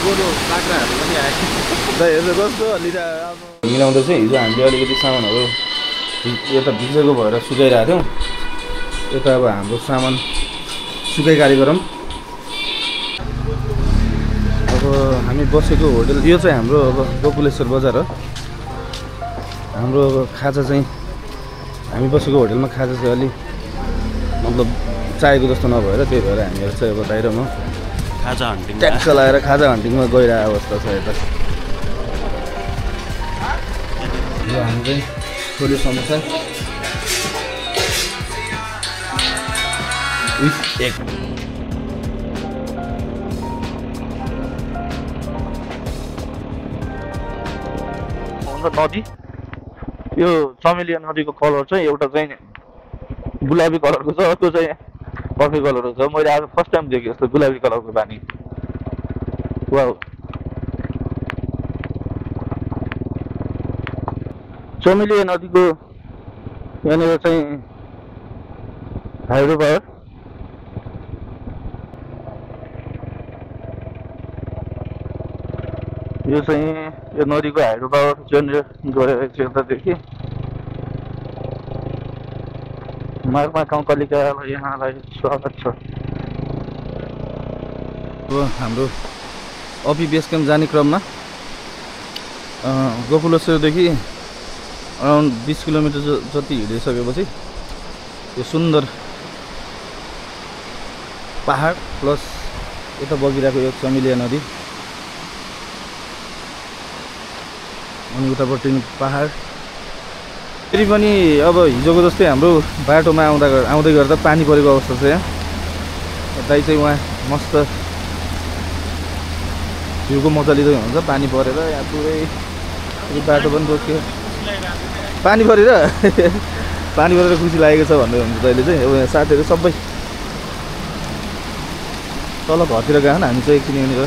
गोरु काँक्राहरू पनि आयो हेर्नु कस्तो लिएर मिलाउँदा चाहिँ हिजो हामीले अलिकति सामानहरू यता भिजेको भएर सुकाइरहेको थियौँ यता अब हाम्रो सामान सुकाइ कार्य गरौँ अब हामी बसेको होटल यो चाहिँ हाम्रो अब गोकुलेश्वर बजार हो हाम्रो अब खाजा चाहिँ हामी बसेको होटलमा खाजा चाहिँ अलि मतलब चाहेको जस्तो नभएर त्यही भएर हामीहरू चाहिँ अब बाहिरमा खाजा हन्टिङ ट्याक्स लगाएर खाजा हन्टिङमा गइरहेको अवस्था छ यता यो हामी चाहिँ छोले समोसा विथ एग नदी यो चमेलिया नदीको कलर चाहिँ एउटा चाहिँ गुलाबी कलरको छ अर्को चाहिँ कफी कलरको छ मैले आज फर्स्ट टाइम देखेँ यस्तो गुलाबी कलरको पानी वाउ चमेलिया नदीको यहाँनिर चाहिँ हाइड्रो पावर यो चाहिँ यो नदीको हाइड्रो पावर जेनेरेट गरेको छ यतादेखि मार्मा गाउँपालिकालाई यहाँलाई स्वागत छ हाम्रो अपी बेस क्याम्प जाने क्रममा गोकुलेश्वरदेखि अराउन्ड 20 किलोमिटर जति हिँडिसकेपछि यो सुन्दर पहाड प्लस यता बगिरहेको यो चमेलिया नदी अनि उतापट्टि पहाड फेरि पनि अब हिजोको जस्तै हाम्रो बाटोमा आउँदै गर्दा पानी परेको अवस्था छ यहाँ दाइ चाहिँ उहाँ मस्त भ्यूको मजा लिँदै हुन्छ पानी परेर यहाँ पुरै बाटो पनि रोक्यो पानी परेर खुसी लागेको छ भन्दै हुन्छ दाइले चाहिँ अब यहाँ साथीहरू सबै तल घरतिर गएन हामी चाहिँ एकछिन यहाँनिर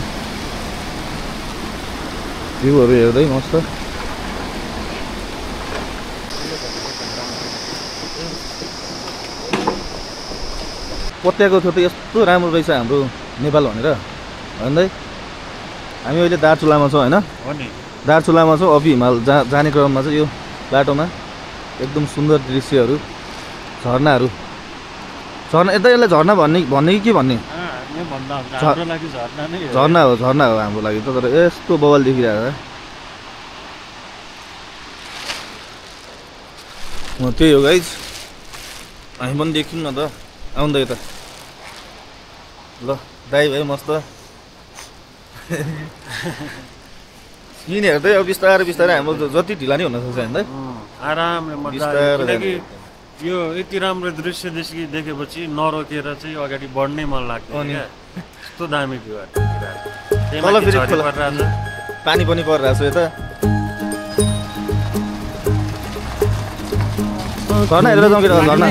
भ्यूहरू हेर्दै मस्त पत्याएको थियो त यस्तो राम्रो रहेछ हाम्रो नेपाल भनेर भन्दै हामी अहिले दार्चुलामा छौँ होइन दार्चुलामा छौँ अफि हिमाल जाने क्रममा चाहिँ यो बाटोमा एकदम सुन्दर दृश्यहरू झर्नाहरू यता यसलाई झर्ना भन्ने कि के भन्ने झर्ना हो हाम्रो लागि त तर यस्तो बवाल देखिरहेको त्यही हो गाइज हामी पनि देखौँ न त आउँदै त ल दाइ भाइ मस्त स्किन हेर्दै अब बिस्तारै हाम्रो जति ढिला नै हुन सक्छ होइन आरामले किनकि यो यति राम्रो दृश्य देखेपछि नरोकेर चाहिँ अगाडि बढ्नै मन लाग्छ यस्तो दामी भ्यू पानी पनि परिरहेको छ यता झर्ना हेरेर जाउँ कि झर्ना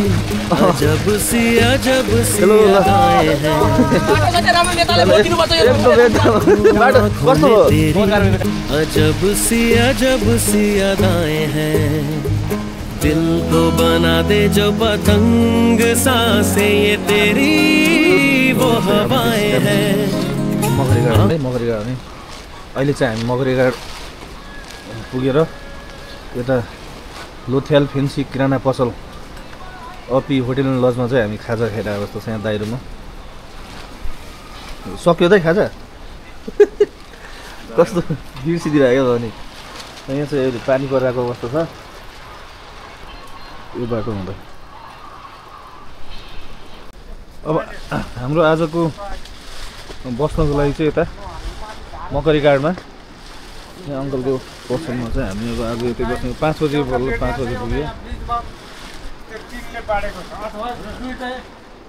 दिल को बना दे जो पतंग सांसें ये तेरी वो हवाएं हैं मगरी घाट अहिले चाहिँ हामी मगरी घाट पुगेर यता लोथ्याल फेन्सी किराना पसल अपी होटेल एन्ड लजमा चाहिँ हामी खाजा खाइरहेको जस्तो छ यहाँ दाइरोमा सक्यो त खाजा कस्तो बिर्सिदिरहेको अनि यहाँ चाहिँ अहिले पानी परिरहेको अवस्था छ यो बाटो हुँदा अब हाम्रो आजको बस्नको लागि चाहिँ यता मकरी गाडमा यहाँ अङ्कलको पसलमा चाहिँ हामी अब आज यतै बस्ने 5 बजे बल्ल 5 बजे पुग्यो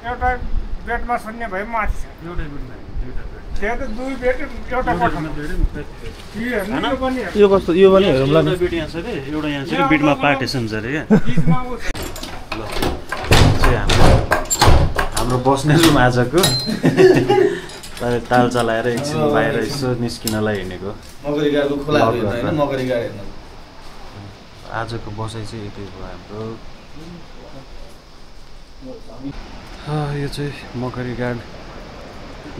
एउटा बेडमा सुन्ने भए माथि छ यो कस्तो यो पनि हेरौँला नि बेड यहाँ छ के एउटा यहाँ छ कि बेडमा पार्टिसन छ रे क्या हाम्रो बस्ने रुम आजको ताल चलाएर एकछिन बाहिर यसो निस्किनलाई हिँडेको मगरी गाडको खोला हैन मगरी गाड हेर्न आजको बसाइ चाहिँ यतै भयो हाम्रो यो चाहिँ मकरी गाड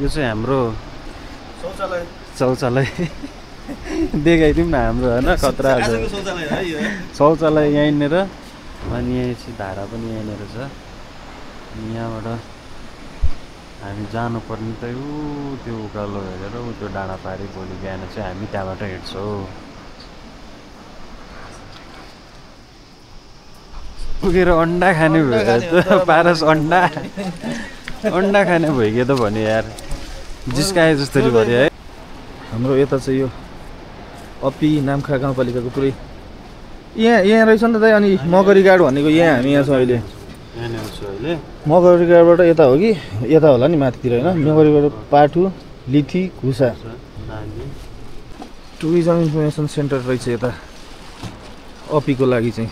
यो चाहिँ हाम्रो शौचालय देखाइदिउँ न हाम्रो होइन खतरा शौचालय यहीँनिर अनि यहाँ चाहिँ धारा पनि यहीँनिर छ यहाँबाट हामी जानुपर्ने त त्यो उकालो हेरेर त्यो डाँडा पारी भोलि बिहान चाहिँ हामी त्यहाँबाट हिँड्छौँ पुगेर अन्डा खाने भयो त पारस अन्डा खाने भइगयो त भने यार जिस्काए जस्तै भयो है हाम्रो यता चाहिँ यो अपी नाम्खा गाउँपालिकाको पुरै यहाँ रहेछ नि त दाइ अनि मकरी गाड भनेको यहाँ हामी यहाँ छौँ अहिले मकरी गाडबाट यता हो कि यता होला नि माथितिर होइन मकरी गाड पाठु लिथी घुसा टुरिज्म इन्फर्मेसन सेन्टर रहेछ यता अपीको लागि चाहिँ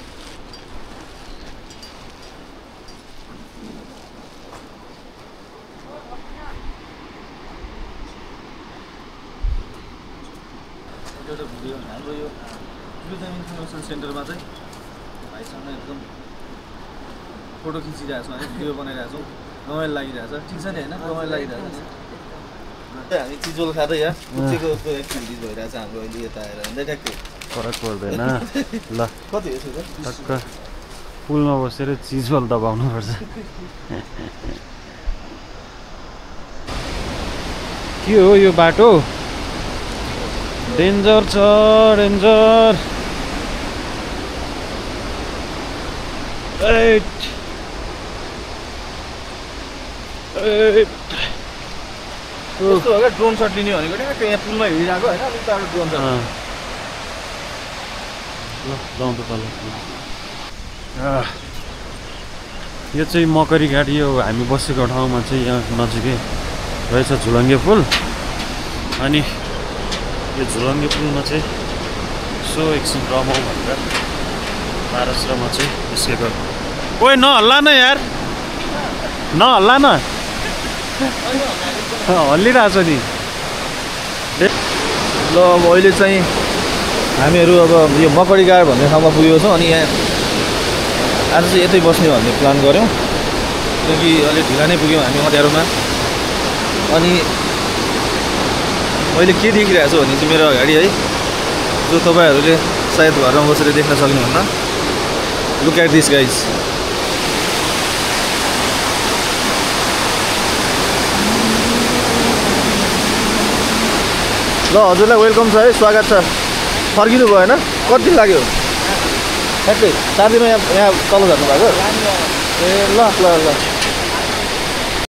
हाम्रो यो टुरिज्म इन्फर्मेसन सेन्टरमा चाहिँ भाइसँग एकदम फोटो खिचिरहेको छौँ है भिडियो बनाइरहेको छौँ रमाइलो लागिरहेछ ठिक छ नि होइन रमाइलो लागिरहेको छ हामी चिजोल खाँदै यहाँ कुचेको एक्टिभिटिज भइरहेछ हाम्रो अहिले यता आएर हिँड्दै ट्याक्कै फरक पर्दैन ल कति हो टक्क पुलमा बसेर चिजोल दबाउनुपर्छ के हो यो बाटो डेन्जर छ डेन्जर यस्तो हो क्या ड्रोन सट लिने भनेको ट्याक्कै यहाँ पुलमा हिँडिरहेको होइन अलिक टाढो ड्रोन सट ल जाउँ त तल यो चाहिँ मकरी घाट यो हामी बसेको ठाउँमा चाहिँ यहाँ नजिकै रहेछ झुलङ्गे पुल अनि यो झुलङ्गे पुलमा चाहिँ यसो एकछिन रमाउँ भनेर पारस र म चाहिँ निस्केको ओए नहल्ला न यार नहल्ला न हल्लिरहेछ नि ल अब अहिले चाहिँ हामीहरू अब यो मकडी गाड भन्ने ठाउँमा पुगेको छौँ अनि यहाँ आज चाहिँ यतै बस्ने भन्ने प्लान गऱ्यौँ किनकि अलिक ढिला नै पुग्यौँ हामी अँध्यारोमा अनि मैले के देखिरहेको छु भने चाहिँ मेरो अगाडि है जो तपाईँहरूले सायद घरमा बसेर देख्न सक्नुहुन्न लुक एट दिस गाइज ल हजुरलाई वेलकम छ है स्वागत छ फर्किनु भयो होइन कति दिन लाग्यो ठ्याक्कै 4 दिनमा यहाँ तल झर्नु भएको ए ल ल ल